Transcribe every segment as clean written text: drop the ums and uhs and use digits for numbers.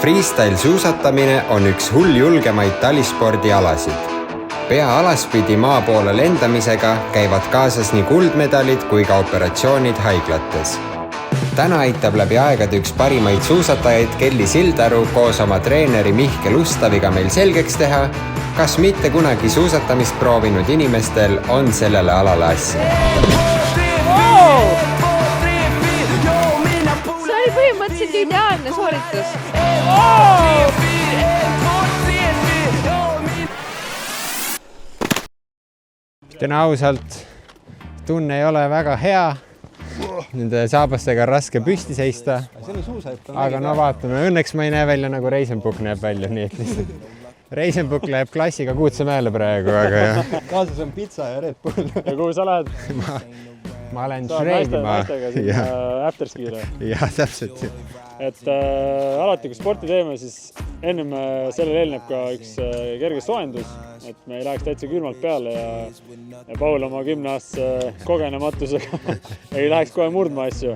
freestyle suusatamine on üks hulljulgemaid talispordialasid. Pea alaspidi maa poole lendamisega käivad kaasas nii kuldmedalid kui ka operatsioonid haiglates. Täna aitab läbi aegade üks parimaid suusatajaid Kelly Sildaru koos oma treeneri Mihkel Ustaviga meil selgeks teha, kas mitte kunagi suusatamist proovinud inimestel on sellele alale asja. See oli põhimõtteliselt ideaalne sooritus. Ütlen ausalt, tunne ei ole väga hea. Nende saabastega on raske püsti seista. Aga no vaatame, õnneks ma ei näe välja nagu Reisenbuk näeb välja, nii et lihtsalt Reisenbuk läheb klassiga Kuutsemäele praegu, aga jah. Kaasas on pizza ja Red Bull. Ja kuhu sa lähed? Ma olen Shredima. Naistega sinna afterskiile. Jah, täpselt. Et alati, kui sporti teeme, siis ennem sellel eelneb ka üks kerge soendus, et me ei läheks täitsa külmalt peale ja Paul oma 10-aastase kogenematusega ei läheks kohe murdma asju.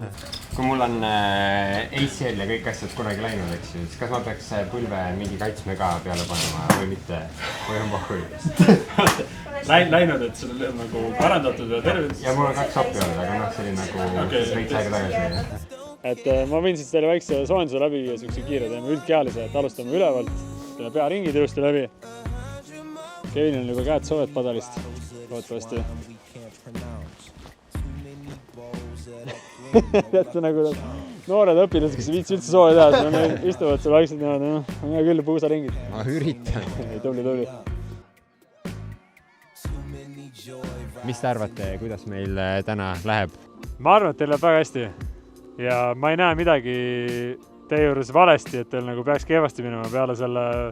Kui mul on ACL ja kõik asjad kunagi läinud, eks ju, siis kas ma peaks põlve mingi kaitsme ka peale panema või mitte? Või on pohhu? Läinud, et sul on nagu parandatud ja tervist? Ja mul on 2 appi olnud, aga noh, see oli nagu veits aega tagasi. Et ma võin siis teile väikse soenduse läbi viia, siukse kiire teeme üldkehalise, et alustame ülevalt, teeme pearingi tõusti läbi. Kevin on juba käed soovet padalist, loodetavasti. Jätta nagu noored õpilased, kes ei viitsi üldse soove teha, siis nad istuvad seal vaikselt niimoodi, on hea küll puusaringid. Ma üritan. Tubli. Mis te arvate, kuidas meil täna läheb? Ma arvan, et teil läheb väga hästi. Ja ma ei näe midagi teie juures valesti, et teil nagu peaks kehvasti minema peale selle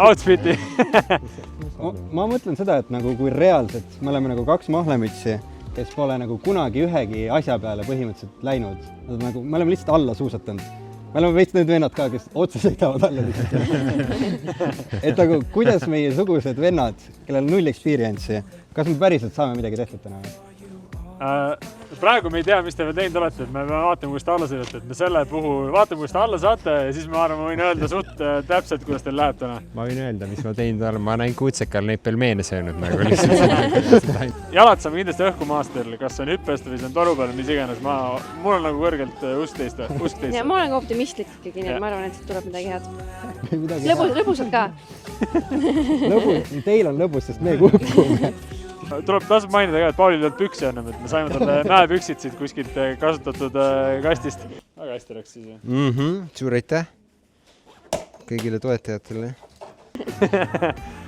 outfiti. Ma mõtlen seda, et nagu kui reaalselt me oleme nagu 2 mahlemütsi, kes pole nagu kunagi ühegi asja peale põhimõtteliselt läinud. Nagu, me oleme lihtsalt alla suusatanud. Me oleme veits need vennad ka, kes otse sõidavad alla lihtsalt. Et nagu, kuidas meie sugused vennad, kellel on 0 experience'i, kas me päriselt saame midagi tehtud täna? Praegu me ei tea, mis te veel teinud olete, et me peame vaatama, kuidas te alla sõidate, et me selle puhul vaatame, kuidas te alla saate ja siis ma arvan, ma võin öelda suht täpselt, kuidas teil läheb täna. Ma võin öelda, mis ma teinud olen, ma näin Kuutsekal neid pelmeene söönud nagu lihtsalt. Jalad saame kindlasti õhku maastel, kas see on hüppest või see on toru peal, mis iganes, mul on nagu kõrgelt usk teist. Ja ma olen ka optimistlik ikkagi, nii et ma arvan, et tuleb midagi head. Lõbusad ka. Teil on lõbus, sest me kukume. Tasub mainida ka, et Paulil ei olnud püksi ennem, et me saime talle mäepüksid siit kuskilt kasutatud kastist. Väga hästi läks siis. Suur aitäh kõigile toetajatele.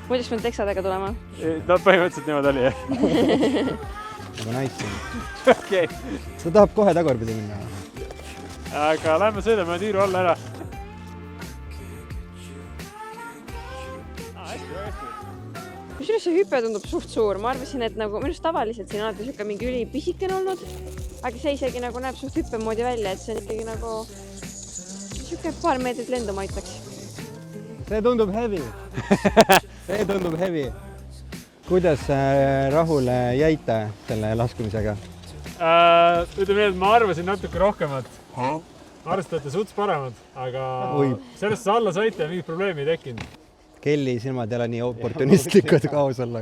Muiduks meil teksadega tulema? No põhimõtteliselt niimoodi oli, jah. Aga nice. Okei. Ta tahab kohe tagurpidi minna. Aga lähme sõidame tiiru alla ära. Kusjuures see hüpe tundub suht suur. Ma arvasin, et nagu minust tavaliselt siin alati siuke mingi ülipisikene olnud, aga see isegi nagu näeb suht hüppe moodi välja, et see on ikkagi nagu siuke paar meetrit lendu ma aitaks. See tundub heavy. Kuidas rahule jäite selle laskumisega? Ütleme nii, et ma arvasin natuke rohkemat. Arvestate suts paremad, aga sellest alla saite ja mingit probleemi ei tekkinud. Kelly silmad ei ole nii oportunistlikud kaos olla.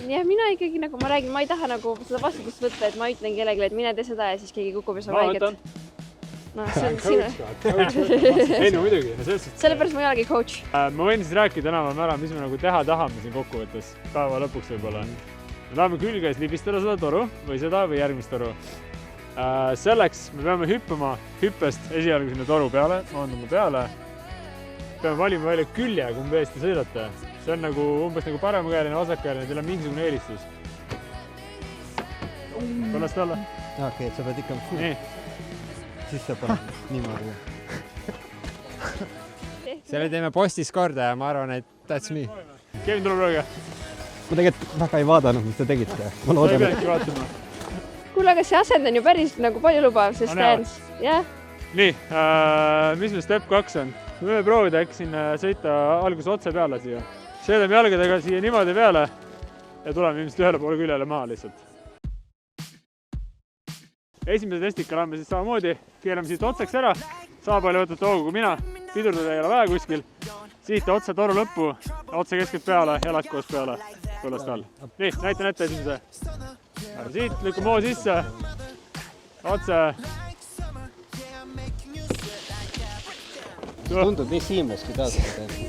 Ja mina ikkagi, nagu ma räägin, ma ei taha nagu seda vastutust võtta, et ma ütlen kellelegi, et mine tee seda ja siis keegi kukub ja saab haiget. No, see on sinu. Ei, no muidugi. Sellepärast ma ei olegi coach. Ma võin siis rääkida enam ära, mis me nagu teha tahame siin kokkuvõttes päeva lõpuks võib-olla. Me tahame külgeis libistada seda toru või seda või järgmist toru. Selleks me peame hüppama hüppest esialgu sinna toru peale, maanduma peale. Peame valima välja külje, kui me eest sõidate. See on nagu umbes nagu paremakäeline, vasakaäeline, teil on mingisugune eelistus. Panna seda alla? Okei, et sa pead ikka siis sa paned niimoodi. Selle teeme postis korda ja ma arvan, et that's me. Kevin tuleb rõõga. Ma tegelikult väga ei vaadanud, mis te tegite. Ma loodan, ei peadki vaatama. Kuule, aga see asend on ju päris nagu palju lubav, see stance. Nii, mis meil step 2 on? Me võime proovida äkki siin sõita alguses otse peale siia. Sõidame jalgadega siia niimoodi peale ja tuleme ilmselt ühele poole küljele maha lihtsalt. Esimese testiga lähme siis samamoodi, keerame siit otsaks ära, sama palju võtate hoogu kui mina, pidurdada ei ole vaja kuskil. Siit otse toru lõppu, otse keskelt peale, jalad koos peale, põllast all. Nii, näitan ette esimese. Siit lükkame hoo sisse, otse. Tundub nii seamless, kui taas.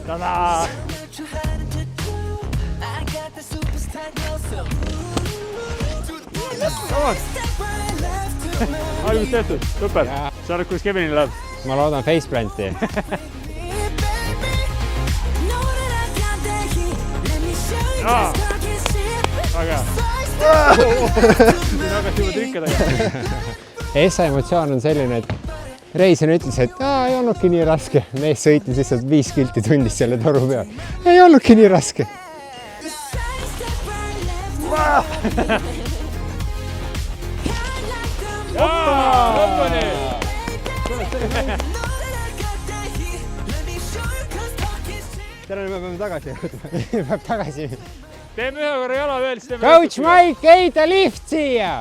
Tada! Algus tehtud, super. Sa arvad, kus Kevinil läheb? ma loodan faceplanti. Jaa! Väga hea. Siin hakkas juba trikke tegema. Essa emotsioon on selline, et Reisen ütles, et ei olnudki nii raske. Mees sõitis lihtsalt 5 kilti tundis selle toru peal. Ei olnudki nii raske. Lõppuni! Täna me peame tagasi jõudma. Peab tagasi. Teeme ühe korra jala veel, siis teeme... Coach Mike, heita lift siia!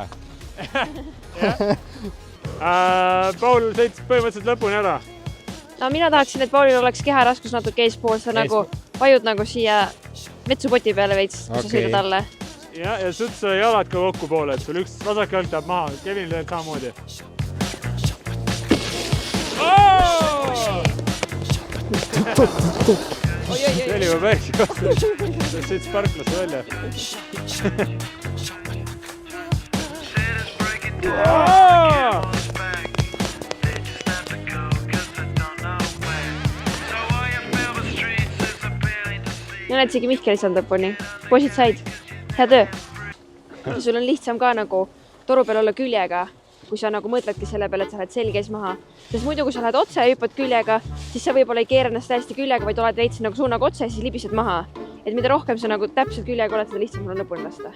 Paul sõitis põhimõtteliselt lõpuni ära. No mina tahaksin, et Paulil oleks keharaskus natuke eespool, sa nagu vajud nagu siia metsupoti peale veits, kui sa sõidad alla. Ja sõid sa jalad ka kokku poole, et sul üks vasak jalg tahab maha. Kevin teeb samamoodi. See oli juba päris koht. See sõitis parklasse välja. Ja näed, isegi Mihkel lisandab poni. Poisid said. Hea töö. Sul on lihtsam ka nagu toru peal olla küljega, kui sa nagu mõtledki selle peale, et sa lähed selge ees maha. Sest muidu, kui sa lähed otse ja hüppad küljega, siis sa võib-olla ei keera ennast täiesti küljega, vaid oled veits nagu suunaga otse ja siis libised maha. Et mida rohkem sa nagu täpselt küljega oled, seda lihtsam on lõpuni lasta.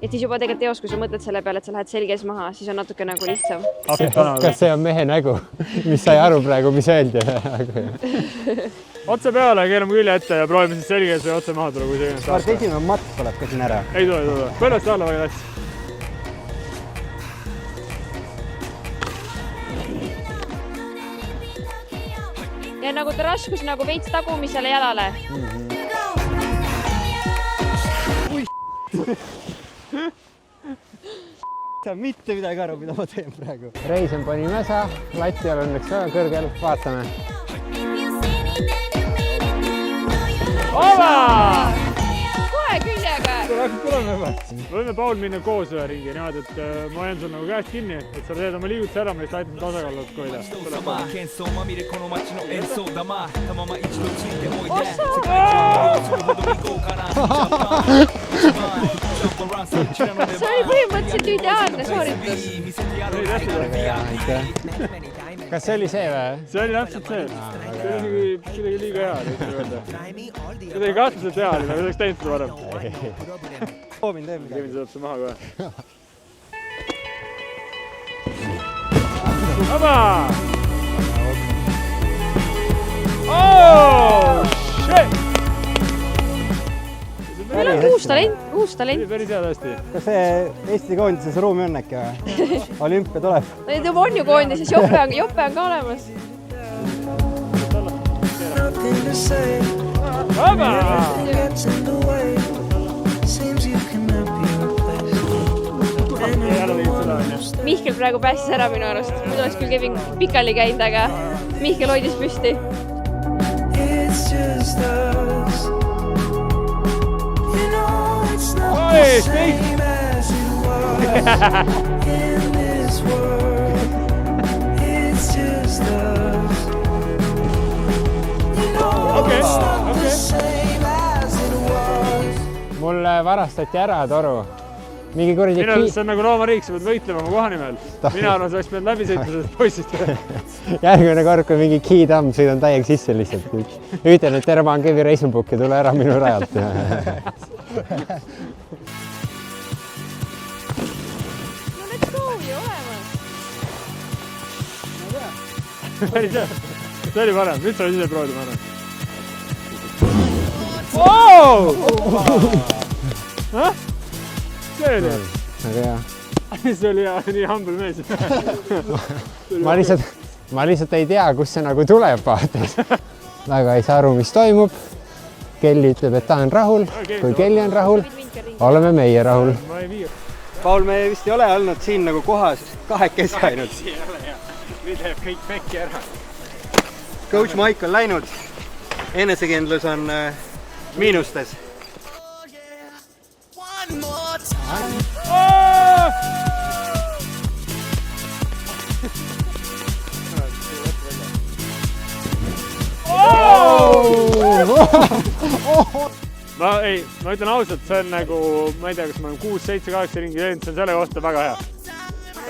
Et siis juba tegelikult teos, kui sa mõtled selle peale, et sa lähed selge ees maha, siis on natuke nagu lihtsam. Kas see on mehe nägu? Mis sai aru praegu, mis öeldi? Otse peale, keerame külje ette ja proovime siis selge ees või otse maha tulla, kui see ennast Mart, esimene mats tuleb ka siin ära. Ei tule. Põllast alla väga tähtis. Ja nagu ta raskus nagu veits tagumisele jalale. Sa mitte midagi aru, mida ma teen praegu. Reisen pani mäsa, lati all õnneks väga kõrgel, vaatame. Ola! Kohe küljega! Võime Paul minna koos ühe ringi niimoodi, et ma hoian sul nagu käest kinni, et sa teed oma liigutuse ära, ma just aitan tasakaalu hoida. See oli põhimõtteliselt ideaalne sooritus. Kas see oli see või? See oli täpselt see. See oli kuidagi liiga hea. Kuidagi kahtlaselt hea oli, aga oleks teinud seda varem. Soovin teeb midagi. Kevin saab see maha kohe. Vaba! Oh, shit! Meil on uus talent. Päris hea tõesti. Kas see Eesti koondises ruumi on äkki või? Olümpia tuleb. Need juba on ju koondises, jope on ka olemas. Vaba! Mihkel praegu päästis ära minu arust. Muidu oleks küll Kevin pikali käinud, aga Mihkel hoidis püsti. Oi, kõik! Okei. Mul varastati ära toru. Mingi kuradi Minu arust see on nagu loomariik, sa pead võitlema oma koha nimel. Mina arvan, sa oleks pidanud läbi sõitma sellest poissist. Järgmine kord, kui mingi kiitamm, sõidan täiega sisse lihtsalt. Ütlen, et tere, ma olen Kevin Reisenbuk ja tule ära minu rajalt. No let's go, ju olemas. Päris hea. See oli parem, nüüd sa võid ise proovida, ma arvan. See oli hea. Aga hea. See oli hea, nii humble mees. Ma lihtsalt ma lihtsalt ei tea, kus see nagu tuleb, vaata. Väga ei saa aru, mis toimub. Kelly ütleb, et ta on rahul. Kui Kelly on rahul, oleme meie rahul. Ma ei vii. Paul, me vist ei ole olnud siin nagu kohas kahekesi ainult. Nüüd läheb kõik pekki ära. Coach Mike on läinud. Enesekindlus on miinustes. Ma ütlen ausalt, see on nagu, ma ei tea, kas ma olen 6, 7, 8 ringi teinud, see on selle kohta väga hea.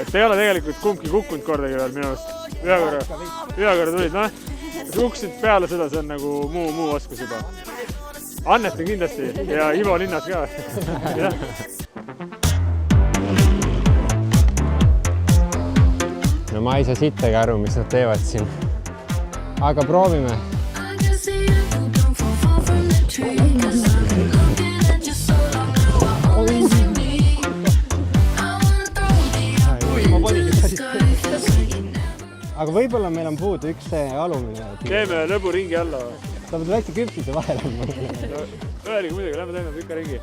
Et ei ole tegelikult kumbki kukkunud kordagi veel minu arust. Ühe korra tulid, noh. Kukkusid peale seda, see on nagu muu oskus juba. Annetan kindlasti ja Ivo linnas ka. No ma ei saa sittagi aru, mis nad teevad siin. Aga proovime. Aga võib-olla meil on puudu üks see alumine. Teeme lõburingi alla. Ta peab väikse küpsise vahele. Öelge muidugi, lähme teeme pika ringi.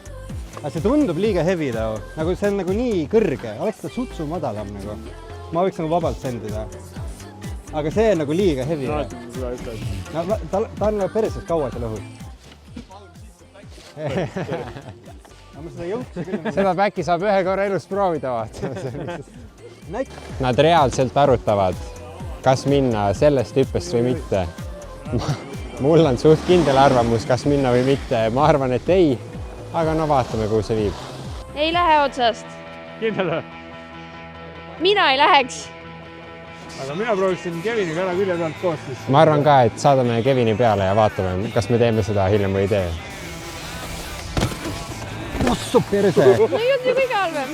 Aga see tundub liiga heavy tao. Nagu see on nagu nii kõrge. Oleks ta sutsu madalam nagu. Ma võiks nagu vabalt sendida. Aga see on nagu liiga heavy. No, seda ütled. No, ta on nagu perses kaua seal õhus. Seda päkki saab ühe korra elus proovida, vaata. Nad reaalselt arutavad, kas minna sellest hüppest või mitte. Mul on suht kindel arvamus, kas minna või mitte. Ma arvan, et ei, aga no vaatame, kuhu see viib. Ei lähe otsast. Kindel? Mina ei läheks. Aga mina prooviksin Keviniga ära külje pealt koos siis. Ma arvan ka, et saadame Kevini peale ja vaatame, kas me teeme seda hiljem või ei tee. Ossu perse! No ei olnud ju kõige halvem.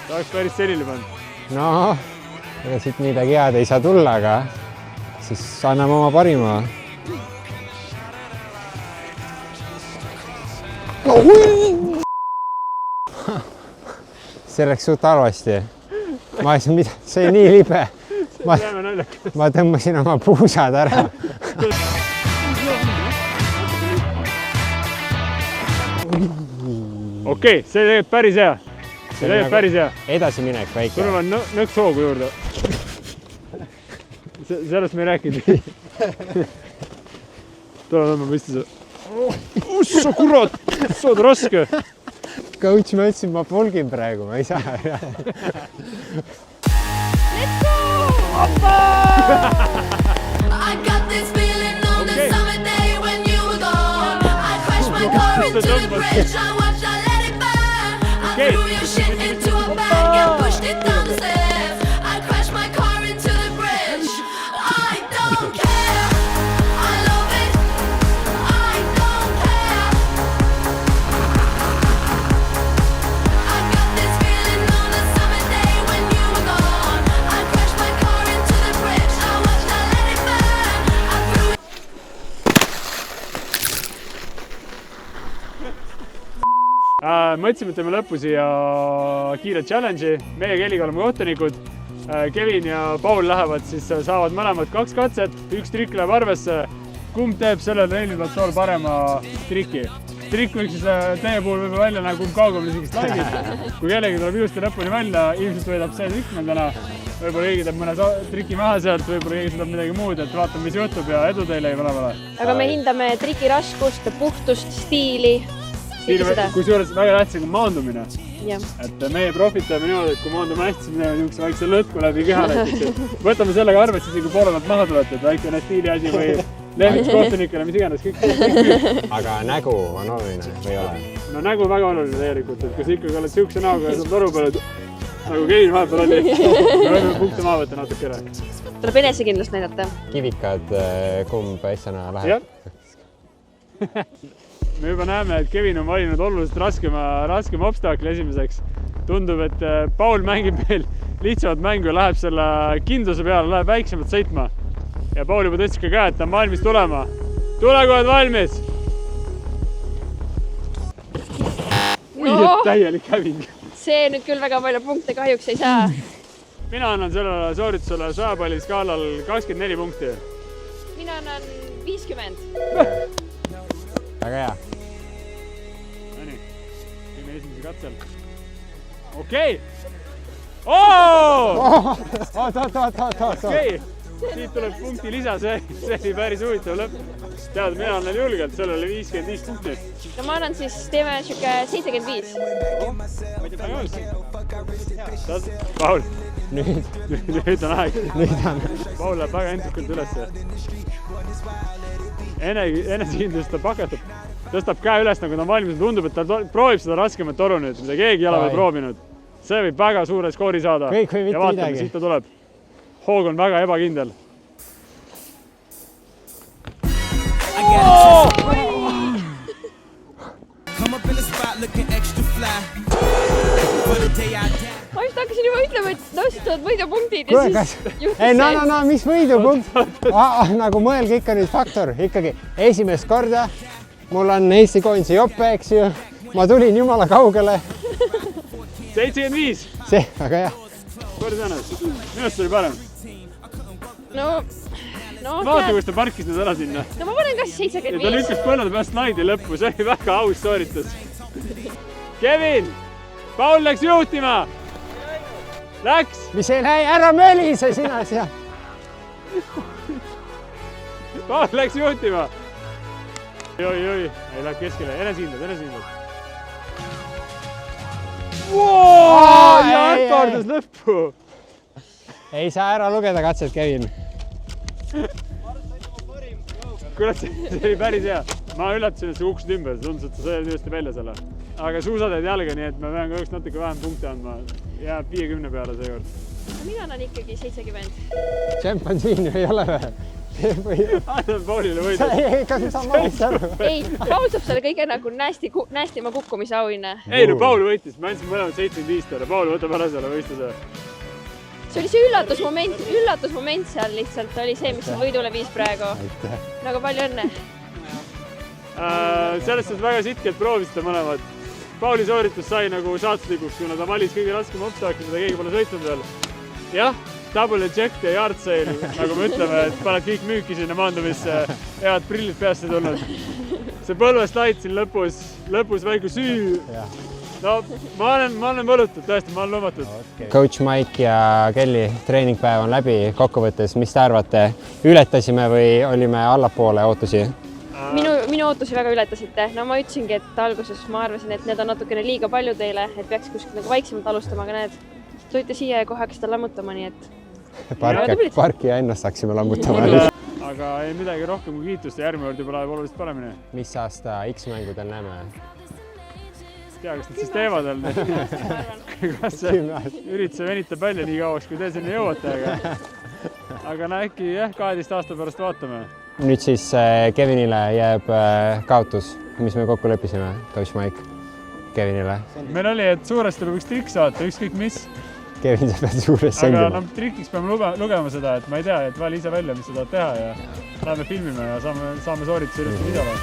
Ta oleks päris selili pannud. No, ega siit midagi head ei saa tulla, aga siis anname oma parima. See läks suht halvasti. Ma ei saa mida, see nii libe. Ma tõmbasin oma puusad ära. Okei, see tegelikult päris hea. See tegelikult päris hea. Edasiminek väike. Sul on nõks hoogu juurde. Sellest me ei rääkinud. Tule tõmbame istuse. Ussa kurat, sa oled raske. Coach, ma ütlesin, ma polgin praegu, ma ei saa. Let's go! Oppa! I got this feeling on the summer day when you were gone. I crashed my car into the bridge. I watched, I let it burn. I threw your shit into a bag and pushed it down the stairs. I crashed my car into the bridge. I don't care. I love it. I don't care. I got this feeling on the summer day when you were gone. I crashed my car into the bridge. I watched, I let it burn. I threw Mõtlesime, et teeme lõppu siia kiire challenge'i. Meie Kelliga oleme kohtunikud. Kevin ja Paul lähevad, siis saavad mõlemad 2 katset. Üks trikk läheb arvesse. Kumb teeb sellel reiliplatsool parema trikki? Trikk võiks siis teie puhul võib välja näha, kumb kaugemale isegi slaidib. Kui kellegi tuleb ilusti lõpuni välja, ilmselt võidab see trikk meil täna. Võib-olla keegi teeb mõne triki maha sealt, võib-olla keegi suudab midagi muud, et vaatame, mis juhtub ja edu teile ei ole. Aga me hindame triki raskust, puhtust, stiili. Kusjuures väga tähtsam kui maandumine. Ja. Et meie profid teeme niimoodi, et kui maandume hästi, siis me teeme niisuguse väikse lõtku läbi keha näiteks. Võtame sellega arvesse, kui poole pealt maha tulete, et väikene stiili asi või lehviks kohtunikele, mis iganes. Aga nägu on oluline või ei ole? No nägu on väga oluline tegelikult, et kui sa ikkagi oled siukse näoga ja saad toru peale, nagu Kevin vahepeal oli, me võime punkte maha võtta natuke ära. Tuleb enesekindlust näidata. Kivikad, kumb ässana läheb? Me juba näeme, et Kevin on valinud oluliselt raskema obstakli esimeseks. Tundub, et Paul mängib meil lihtsamat mängu ja läheb selle kindluse peale, läheb väiksemalt sõitma. Ja Paul juba tõstis ka käe, et ta on valmis tulema. Tule, kui oled valmis! Ui, et täielik häving. See nüüd küll väga palju punkte kahjuks ei saa. mina annan sellele sooritusele 100 palli skaalal 24 punkti. mina annan 50. väga hea. Nonii, teeme esimese katsel. Okei! Oot. Okei, siit tuleb punkti lisa, see oli päris huvitav lõpp. Tead, mina annan julgelt sellele 55 punkti. no ma annan siis, teeme siuke 75. Paul, nüüd on aeg. on. Paul läheb väga entukalt ülesse. Enesekindlust ta pakatab. Tõstab käe üles, nagu ta on valmis. Tundub, et ta proovib seda raskemat toru nüüd, mida keegi ei ole veel proovinud. See võib väga suure skoori saada. Kõik või mitte ja vaatame, midagi. siit ta tuleb. Hoog on väga ebakindel. ma just hakkasin juba ütlema, et nõustavad võidupunktid ja Kuule, siis juhtus ei, see. mis võidupunkt? Nagu mõelge ikka nüüd faktor, ikkagi esimest korda mul on Eesti koondise jope, eks ju. Ma tulin jumala kaugele. 75. See, väga hea. Suuri tõenäoliselt. Minust oli parem. no Vaata, kus ta parkis nüüd ära sinna. no ma panen ka siis Ja ta 75. lükkas põllade peast slaidi lõppu, see oli väga aus sooritus. Kevin, Paul läks juhtima. Läks. Mis ei lähe, ära mölise sina seal. Paul läks juhtima. Oi, ei läheb keskele, enesekindlad. Ja äpardas lõppu. Ei saa ära lugeda katset, Kevin. Kurat, see oli päris hea. Ma üllatasin, et sa kukkusid ümber, see tundus, et sa sõid ilusti välja selle. Aga suusad jäid jalga, nii et ma pean kahjuks natuke vähem punkte andma. Jääb 50 peale seekord. mina annan ikkagi 70. Tšemp on siin ju, ei ole või? Annan Paulile võidu. Kas sa valesti aru? ei, Paul saab selle kõige nagu nästima kukkumise auhinna. Ei, no Paul võitis. Ma andsin mõlemad 75 talle. Paul võtab ära selle võistluse. see oli see üllatusmoment seal lihtsalt oli see, mis võidule viis praegu. Nagu palju õnne. Sellest suhtes väga sitkelt proovisite mõlemad. Pauli sooritus sai nagu saatslikuks, kuna ta valis kõige raskema obstakli, mida keegi pole sõitnud veel. Jah, double eject ja yard sale, nagu me ütleme, et paned kõik müüki sinna maandumisse, head prillid peast ei tulnud. See põlveslaid siin lõpus väike süü. No, ma olen võlutud, tõesti, ma olen lõmmatud. Coach Mike ja Kelly treeningpäev on läbi. Kokkuvõttes, mis te arvate? Ületasime või olime allapoole ootusi? Minu ootusi väga ületasite. No ma ütlesingi, et alguses ma arvasin, et need on natukene liiga palju teile, et peaks kuskilt nagu vaiksemalt alustama, aga need tulite siia ja kohe hakkasid lammutama, nii et Parki ja ennast haksime lammutama. Aga ei midagi rohkem kui kiitust ja järgmine kord juba läheb oluliselt paremini. Mis aasta X-mängudel näeme? Tea, kas nad siis teevad veel? Kas see ürituse venitab välja nii kauaks, kui te sinna jõuate, aga äkki jah, 12 aasta pärast vaatame. Nüüd siis Kevinile jääb kaotus, mis me kokku leppisime, Coach Mike, Kevinile. Meil oli, et suurest tuleb üks trikk saata, ükskõik mis. Kevin, sa pead suurest Aga sõngima. trikiks peame lugema seda, et ma ei tea, et vali ise välja, mis sa tahad teha ja läheme filmime ja saame soorituse üles lisada.